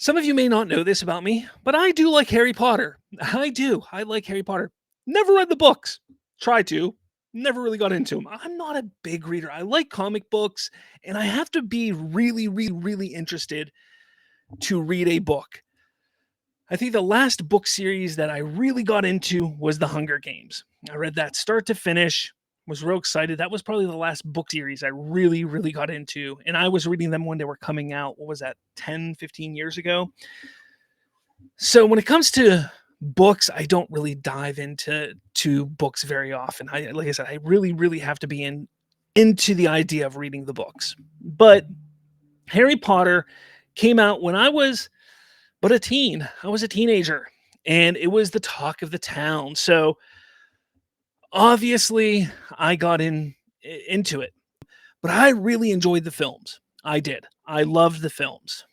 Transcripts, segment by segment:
Some of you may not know this about me, but I do like Harry Potter. I do. I like Harry Potter. Never read the books. Tried to. Never really got into them. I'm not a big reader. I like comic books, and I have to be really, really, really interested to read a book. I think the last book series that I really got into was The Hunger Games. I read that start to finish, was real excited. That was probably the last book series I really, really got into. And I was reading them when they were coming out. What was that, 10, 15 years ago? So when it comes to books, I don't really dive into books very often. Like I said, I really, really have to be into the idea of reading the books. But Harry Potter came out when I was but a teen. I was a teenager, and it was the talk of the town. So obviously, I got into it. But I really enjoyed the films. I did. I loved the films.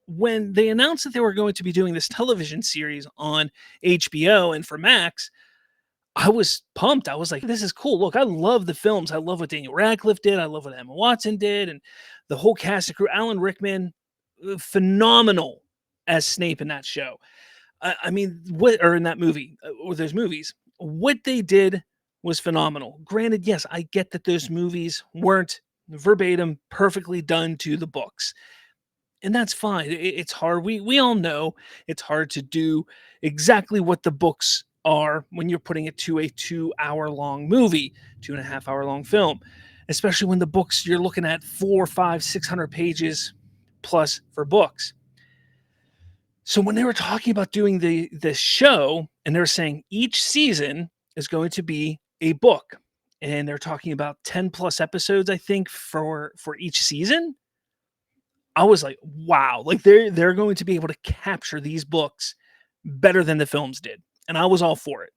When they announced that they were going to be doing this television series on HBO and for Max, I was pumped. I was like, this is cool. Look, I love the films. I love what Daniel Radcliffe did. I love what Emma Watson did. And the whole cast and crew. Alan Rickman, phenomenal as Snape in that show. I mean, what or in that movie or those movies, what they did was phenomenal. Granted, yes, I get that those movies weren't verbatim perfectly done to the books, and that's fine. It's hard. We all know it's hard to do exactly what the books are when you're putting it to a 2 hour long movie, 2.5 hour long film, especially when the books you're looking at 4, 5, 600 pages plus for books. So when they were talking about doing the show, and they're saying each season is going to be a book, and they're talking about 10 plus episodes, I think, for each season. I was like, wow, like they're going to be able to capture these books better than the films did. And I was all for it.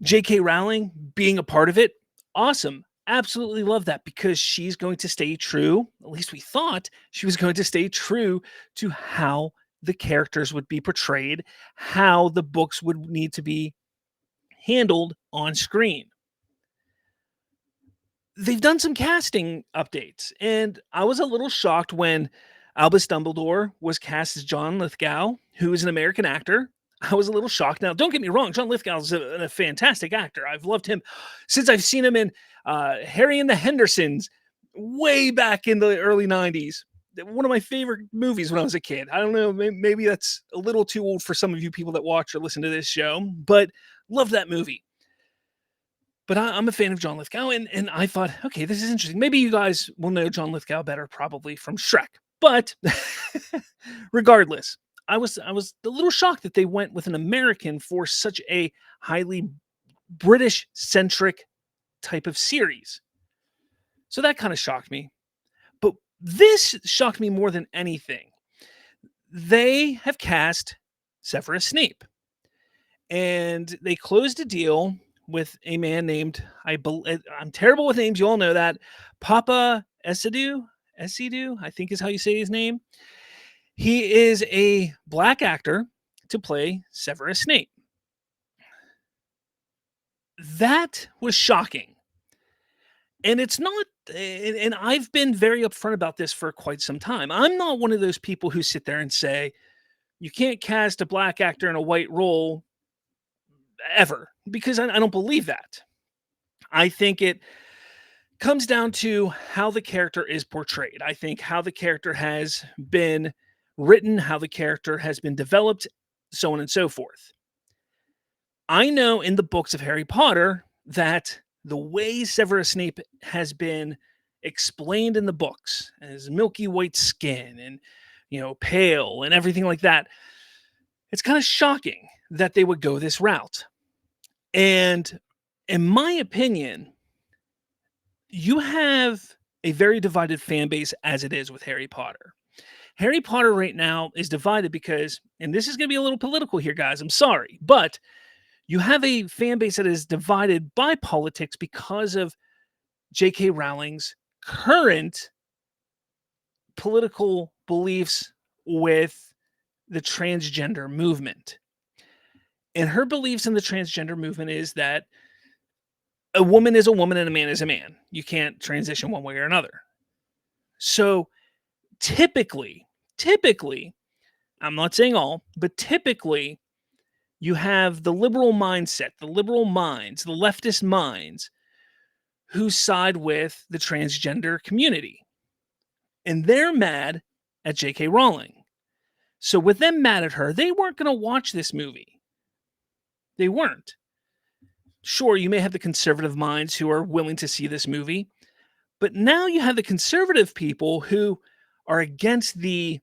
J.K. Rowling being a part of it, awesome. Absolutely love that because she's going to stay true. At least we thought she was going to stay true to how the characters would be portrayed, how the books would need to be handled on screen. They've done some casting updates, and I was a little shocked when Albus Dumbledore was cast as John Lithgow, who is an American actor. I was a little shocked. Now, don't get me wrong, John Lithgow is a fantastic actor. I've loved him since I've seen him in Harry and the Hendersons way back in the early 90s. One of my favorite movies when I was a kid. I don't know, maybe that's a little too old for some of you people that watch or listen to this show, but love that movie. But I'm a fan of John Lithgow, and I thought, okay, this is interesting. Maybe you guys will know John Lithgow better, probably from Shrek. But regardless, I was a little shocked that they went with an American for such a highly British centric type of series. So that kind of shocked me. But this shocked me more than anything. They have cast Severus Snape, and they closed a deal with a man named I'm terrible with names. You all know that Papa Esidu, I think is how you say his name. He is a black actor to play Severus Snape. That was shocking. And it's not, and I've been very upfront about this for quite some time. I'm not one of those people who sit there and say, you can't cast a black actor in a white role ever, because I don't believe that. I think it comes down to how the character is portrayed. I think how the character has been written, how the character has been developed, so on and so forth. I know in the books of Harry Potter that the way Severus Snape has been explained in the books as milky white skin and pale and everything like that, it's kind of shocking that they would go this route. And in my opinion, you have a very divided fan base as it is with Harry Potter. Harry Potter right now is divided because, and this is going to be a little political here, guys, I'm sorry, but you have a fan base that is divided by politics because of J.K. Rowling's current political beliefs with the transgender movement. And her beliefs in the transgender movement is that a woman is a woman and a man is a man. You can't transition one way or another. So typically, Typically, I'm not saying all, but typically you have the liberal mindset, the liberal minds, the leftist minds who side with the transgender community. And they're mad at J.K. Rowling. So, with them mad at her, they weren't going to watch this movie. They weren't. Sure, you may have the conservative minds who are willing to see this movie, but now you have the conservative people who are against the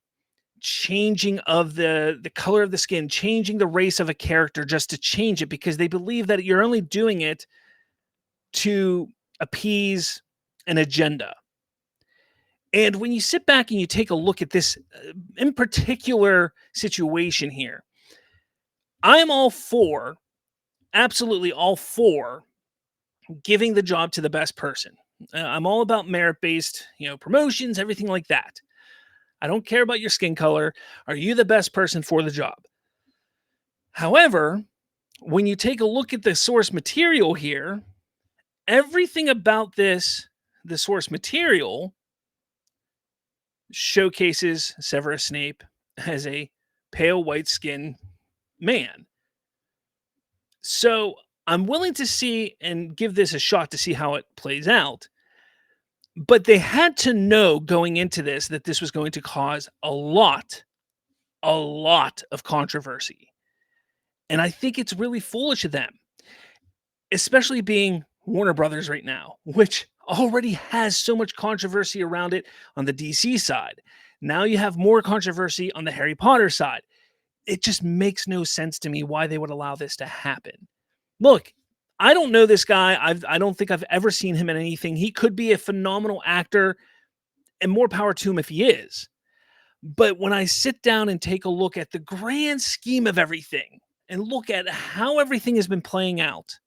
changing of the color of the skin, changing the race of a character just to change it because they believe that you're only doing it to appease an agenda. And when you sit back and you take a look at this in particular situation here, I am all for, absolutely all for giving the job to the best person. I'm all about merit-based, promotions, everything like that. I don't care about your skin color. Are you the best person for the job? However, when you take a look at the source material here, everything about the source material showcases Severus Snape as a pale white skinned man. So I'm willing to see and give this a shot to see how it plays out. But they had to know going into this that this was going to cause a lot of controversy. And I think it's really foolish of them, especially being Warner Brothers right now, which already has so much controversy around it on the DC side. Now you have more controversy on the Harry Potter side. It just makes no sense to me why they would allow this to happen. Look, I don't know this guy. I don't think I've ever seen him in anything. He could be a phenomenal actor, and more power to him if he is. But when I sit down and take a look at the grand scheme of everything and look at how everything has been playing out,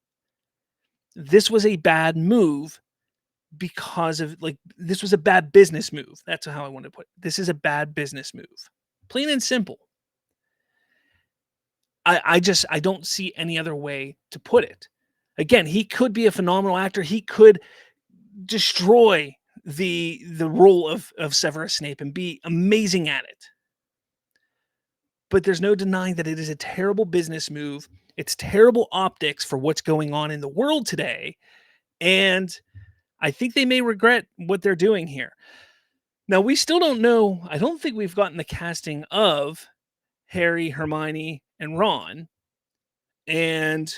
this was a bad move because of this was a bad business move. That's how I want to put it. This is a bad business move. Plain and simple. I don't see any other way to put it. Again, he could be a phenomenal actor. He could destroy the role of Severus Snape and be amazing at it. But there's no denying that it is a terrible business move. It's terrible optics for what's going on in the world today. And I think they may regret what they're doing here. Now, we still don't know. I don't think we've gotten the casting of Harry, Hermione, and Ron. And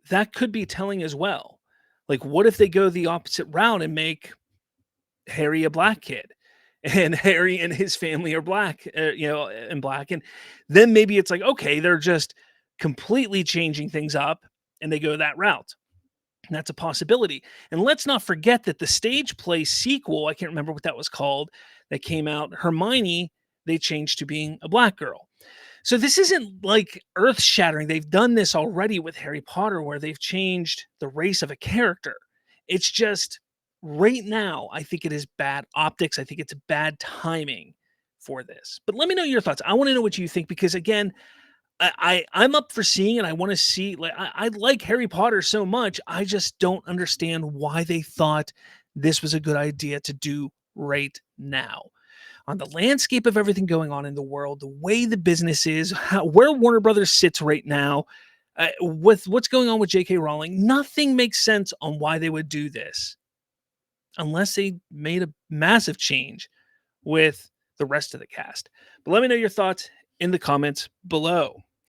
that could be telling as well. Like, what if they go the opposite route and make Harry a black kid? And Harry and his family are black, and black. And then maybe it's like, okay, they're just completely changing things up and they go that route. And that's a possibility. And let's not forget that the stage play sequel, I can't remember what that was called, that came out, Hermione, they changed to being a black girl. So this isn't like earth shattering. They've done this already with Harry Potter where they've changed the race of a character. It's just right now, I think it is bad optics. I think it's bad timing for this. But let me know your thoughts. I want to know what you think because again, I'm up for seeing it. I want to see I like Harry Potter so much. I just don't understand why they thought this was a good idea to do right now. On the landscape of everything going on in the world, the way the business is, where Warner Brothers sits right now, with what's going on with J.K. Rowling, nothing makes sense on why they would do this unless they made a massive change with the rest of the cast. But let me know your thoughts in the comments below.